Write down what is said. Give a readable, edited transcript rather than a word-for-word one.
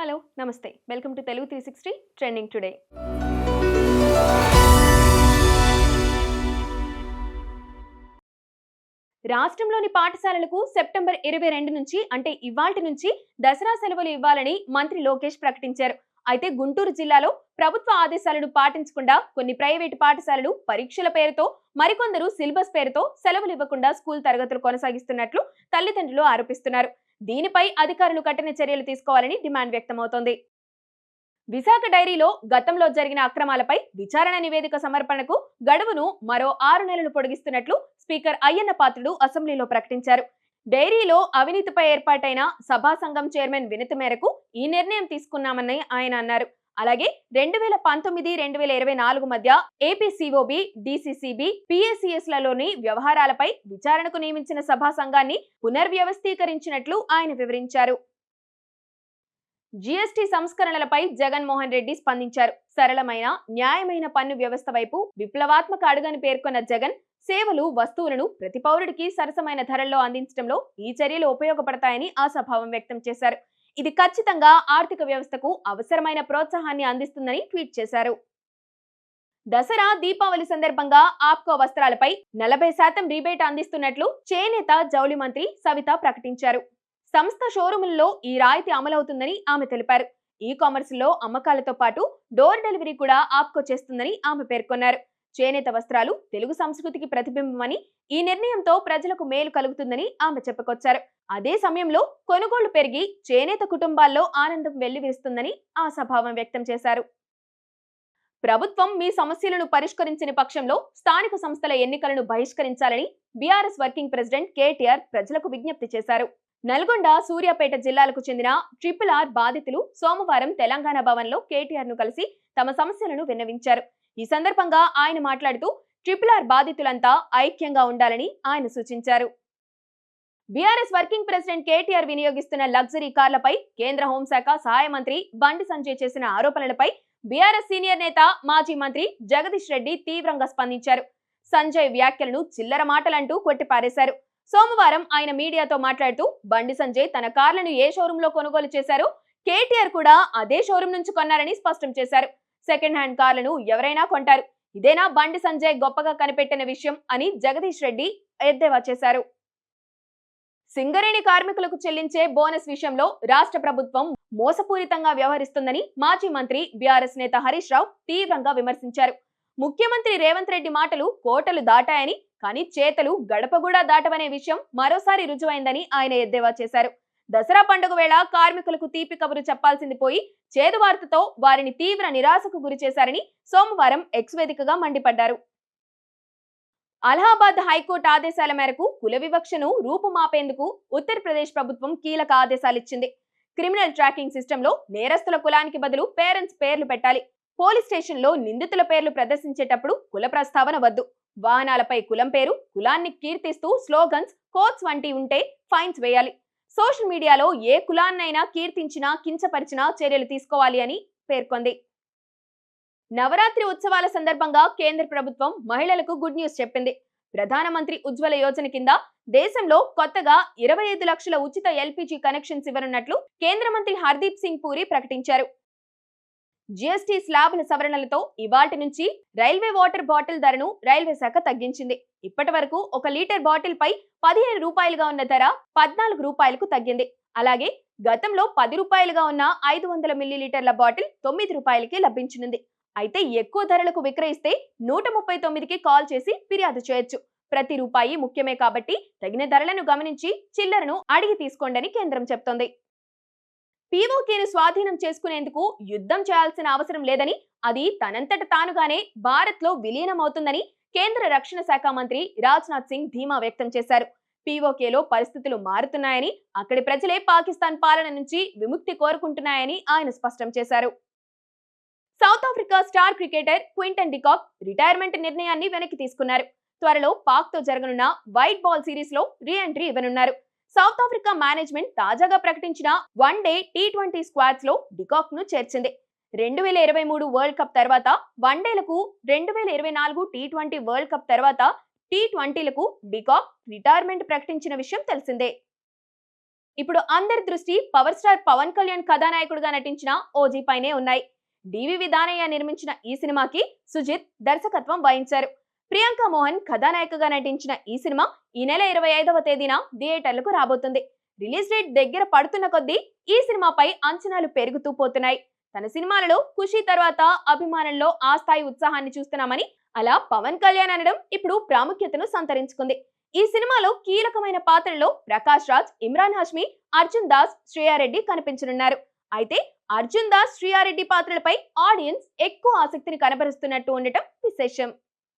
Hello నమస్తే welcome to Telugu 360 trending today. రాష్ట్రంలోని పాఠశాలలకు సెప్టెంబర్ 22 నుంచి అంటే ఇవాల్టి నుంచి దసరా సెలవులు ఇవ్వాలని మంత్రి లోకేష్ ప్రకటించారు. అయితే గుంటూరు జిల్లాలో ప్రభుత్వ ఆదేశాలను పాటించకుండా కొన్ని ప్రైవేటు పాఠశాలలు పరీక్షల పేరుతో మరికొందరు సిలబస్ పేరుతో సెలవులు ఇవ్వకుండా స్కూల్ తరగతులు కొనసాగిస్తున్నట్లు తల్లిదండ్రులు ఆరోపిస్తున్నారు. దీనిపై అధికారులు కఠిన చర్యలు తీసుకోవాలని డిమాండ్ వ్యక్తమవుతోంది. విశాఖ డైరీలో గతంలో జరిగిన అక్రమాలపై విచారణ నివేదిక సమర్పణకు గడువును మరో 6 నెలలు పొడిగిస్తున్నట్లు స్పీకర్ అయ్యన్న పాత్రుడు అసెంబ్లీలో ప్రకటించారు. డైరీలో అవినీతిపై ఏర్పాటైన సభా సంఘం చైర్మన్ వినతి మేరకు ఈ నిర్ణయం తీసుకున్నామని ఆయన అన్నారు. అలాగే 2019-2024 మధ్య ఏపీసీఓబీ, డీసీసీబీ, పీఏసీఎస్ లలోని వ్యవహారాలపై విచారణకు నియమించిన సభా సంఘాన్ని పునర్వ్యవస్థీకరించినట్లు ఆయన వివరించారు. జీఎస్టీ సంస్కరణలపై జగన్మోహన్ రెడ్డి స్పందించారు. సరళమైన, న్యాయమైన పన్ను వ్యవస్థ వైపు విప్లవాత్మక అడుగని పేర్కొన్న జగన్, సేవలు, వస్తువులను ప్రతి పౌరుడికి సరసమైన ధరల్లో అందించడంలో ఈ చర్యలు ఉపయోగపడతాయని ఆశాభావం వ్యక్తం చేశారు. ఇది ఖచ్చితంగా ఆర్థిక వ్యవస్థకు అవసరమైన ప్రోత్సాహాన్ని అందిస్తుందని ట్వీట్ చేశారు. దసరా, దీపావళి సందర్భంగా ఆప్కో వస్త్రాలపై 40% రీబేట్ అందిస్తున్నట్లు చేనేత, జౌళి మంత్రి సవిత ప్రకటించారు. సంస్థ షోరూముల్లో ఈ రాయితీ అమలవుతుందని ఆమె తెలిపారు. ఈ కామర్స్ లో అమ్మకాలతో పాటు డోర్ డెలివరీ కూడా ఆప్కో చేస్తుందని ఆమె పేర్కొన్నారు. చేనేత వస్త్రాలు తెలుగు సంస్కృతికి ప్రతిబింబమని, ఈ నిర్ణయంతో ప్రజలకు మేలు కలుగుతుందని ఆమె చెప్పుకొచ్చారు. అదే సమయంలో కొనుగోళ్లు పెరిగి చేనేత కుటుంబాల్లో ఆనందం వెల్లివిరుస్తుందని ఆశాభావం వ్యక్తం చేశారు. ప్రభుత్వం మీ సమస్యలను పరిష్కరించని పక్షంలో స్థానిక సంస్థల ఎన్నికలను బహిష్కరించాలని బీఆర్ఎస్ వర్కింగ్ ప్రెసిడెంట్ కేటీఆర్ ప్రజలకు విజ్ఞప్తి చేశారు. నల్గొండ, సూర్యాపేట జిల్లాలకు చెందిన RRR బాధితులు సోమవారం తెలంగాణ భవన్ లో కేటీఆర్ ను కలిసి తమ సమస్యలను విన్నవించారు. ఈ సందర్భంగా ఆయన మాట్లాడుతూ RRR బాధితులంతా ఐక్యంగా ఉండాలని ఆయన సూచించారు. బీఆర్ఎస్ వర్కింగ్ ప్రెసిడెంట్ కేటీఆర్ వినియోగిస్తున్న లగ్జరీ కార్లపై కేంద్ర హోంశాఖ సహాయ మంత్రి బండి సంజయ్ చేసిన ఆరోపణలపై బీఆర్ఎస్ సీనియర్ నేత, మాజీ మంత్రి జగదీష్ రెడ్డి తీవ్రంగా స్పందించారు. సంజయ్ వ్యాఖ్యలను చిల్లర మాటలంటూ కొట్టిపారేశారు. సోమవారం ఆయన మీడియాతో మాట్లాడుతూ బండి సంజయ్ తన కార్లను ఏ షోరూమ్ లో కొనుగోలు చేశారో కేటీఆర్ కూడా అదే షోరూమ్ నుంచి కొన్నారని స్పష్టం చేశారు. సెకండ్ హ్యాండ్ కార్లను ఎవరైనా కొంటారు, ఇదేనా బండి సంజయ్ గొప్పగా కనిపెట్టిన విషయం అని జగదీష్ రెడ్డి ఎద్దేవా చేశారు. సింగరేణి కార్మికులకు చెల్లించే బోనస్ విషయంలో రాష్ట్ర ప్రభుత్వం మోసపూరితంగా వ్యవహరిస్తుందని మాజీ మంత్రి, బీఆర్ఎస్ నేత హరీష్ రావు తీవ్రంగా విమర్శించారు. ముఖ్యమంత్రి రేవంత్ రెడ్డి మాటలు కోటలు దాటాయని, కానీ చేతలు గడప కూడా దాటవనే విషయం మరోసారి రుజువైందని ఆయన ఎద్దేవా చేశారు. దసరా పండుగ వేళ కార్మికులకు తీపి కబురు చెప్పాల్సింది పోయి చేదు వార్తతో వారిని తీవ్ర నిరాశకు గురి చేశారని సోమవారం ఎక్స్ వేదికగా మండిపడ్డారు. అలహాబాద్ హైకోర్టు ఆదేశాల మేరకు కుల వివక్షను రూపుమాపేందుకు ఉత్తరప్రదేశ్ ప్రభుత్వం కీలక ఆదేశాలిచ్చింది. క్రిమినల్ ట్రాకింగ్ సిస్టంలో నేరస్తుల కులానికి బదులు పేరెంట్స్ పేర్లు పెట్టాలి. పోలీస్ స్టేషన్లో నిందితుల పేర్లు ప్రదర్శించేటప్పుడు కుల ప్రస్తావన వద్దు. వాహనాలపై కులం పేరు, కులాన్ని కీర్తిస్తూ స్లోగన్స్, కోట్స్ వంటి ఉంటే ఫైన్స్ వేయాలి. సోషల్ మీడియాలో ఏ కులాన్నైనా కీర్తించినా, కించపరిచినా చర్యలు తీసుకోవాలి అని పేర్కొంది. నవరాత్రి ఉత్సవాల సందర్భంగా కేంద్ర ప్రభుత్వం మహిళలకు గుడ్ న్యూస్ చెప్పింది. ప్రధానమంత్రి ఉజ్వల యోజన కింద దేశంలో కొత్తగా 25 లక్షల ఉచిత ఎల్పీజీ కనెక్షన్స్ ఇవ్వనున్నట్లు కేంద్ర మంత్రి హర్దీప్ సింగ్ పూరి ప్రకటించారు. జీఎస్టీ స్లాబుల సవరణలతో ఇవాటి నుంచి రైల్వే వాటర్ బాటిల్ ధరను రైల్వే శాఖ తగ్గించింది. ఇప్పటి వరకు 1 లీటర్ బాటిల్ పై 15 రూపాయలుగా ఉన్న ధర 14 రూపాయలకు తగ్గింది. అలాగే గతంలో 10 రూపాయలుగా ఉన్న 500 మిల్లీలీటర్ల బాటిల్ 9 రూపాయలకి లభించనుంది. అయితే ఎక్కువ ధరలకు విక్రయిస్తే 139కి కాల్ చేసి ఫిర్యాదు చేయొచ్చు. ప్రతి రూపాయి ముఖ్యమే కాబట్టి తగిన ధరలను గమనించి చిల్లరను అడిగి తీసుకోండి కేంద్రం చెప్తోంది. పీఓకేను స్వాధీనం చేసుకునేందుకు యుద్ధం చేయాల్సిన అవసరం లేదని, అది తనంతట తానుగానే భారత్ లో విలీనమవుతుందని కేంద్ర రక్షణ శాఖ మంత్రి రాజ్నాథ్ సింగ్ ధీమా వ్యక్తం చేశారు. పీఓకేలో పరిస్థితులు మారుతున్నాయని, అక్కడి ప్రజలే పాకిస్తాన్ పాలన నుంచి విముక్తి కోరుకుంటున్నాయని ఆయన స్పష్టం చేశారు. South Africa star cricketer Quinton de Kock retirement నిర్ణయాన్ని వెనక్కి తీసుకున్నారు. త్వరలో పాక్ తో జరగనున్న వైట్ బాల్ సిరీస్ లో రీ ఎంట్రీ ఇవ్వనున్నారు. సౌత్ ఆఫ్రికా మేనేజ్మెంట్ తాజాగా ప్రకటించిన వన్డే టీ20 స్క్వాడ్స్ లో డికాక్ ను చేర్చింది. 2023 వరల్డ్ కప్ తర్వాత వన్డేలకు, 2024 టీ20 వరల్డ్ కప్ తర్వాత టీ20లకు డికాక్ రిటైర్మెంట్ ప్రకటించిన విషయం తెలిసిందే. ఇప్పుడు అందరి దృష్టి పవర్ స్టార్ పవన్ కళ్యాణ్ కథానాయకుడిగా నటించిన ఓజీ పైనే ఉన్నాయి. డివివి దానయ్య నిర్మించిన ఈ సినిమాకి సుజిత్ దర్శకత్వం వహించారు. ప్రియాంక మోహన్ కథానాయికగా నటించిన ఈ సినిమా ఈ నెల 25వ తేదీన థియేటర్లకు రాబోతుంది. రిలీజ్ డేట్ దగ్గర పడుతున్న కొద్దీ ఈ సినిమాపై అంచనాలు పెరుగుతూ పోతున్నాయి. తన సినిమాలలో ఖుషి తర్వాత అభిమానుల్లో ఆ స్థాయి ఉత్సాహాన్ని చూస్తున్నామని అలా పవన్ కళ్యాణ్ అనడం ఇప్పుడు ప్రాముఖ్యతను సంతరించుకుంది. ఈ సినిమాలో కీలకమైన పాత్రలో ప్రకాష్ రాజ్, ఇమ్రాన్ హష్మి, అర్జున్ దాస్, శ్రేయారెడ్డి కనిపించనున్నారు. అయితే అర్జున్ దాస్, శ్రేయారెడ్డి పాత్రలపై ఆడియన్స్ ఎక్కువ ఆసక్తిని కనబరుస్తున్నట్టు ఉండటం విశేషం.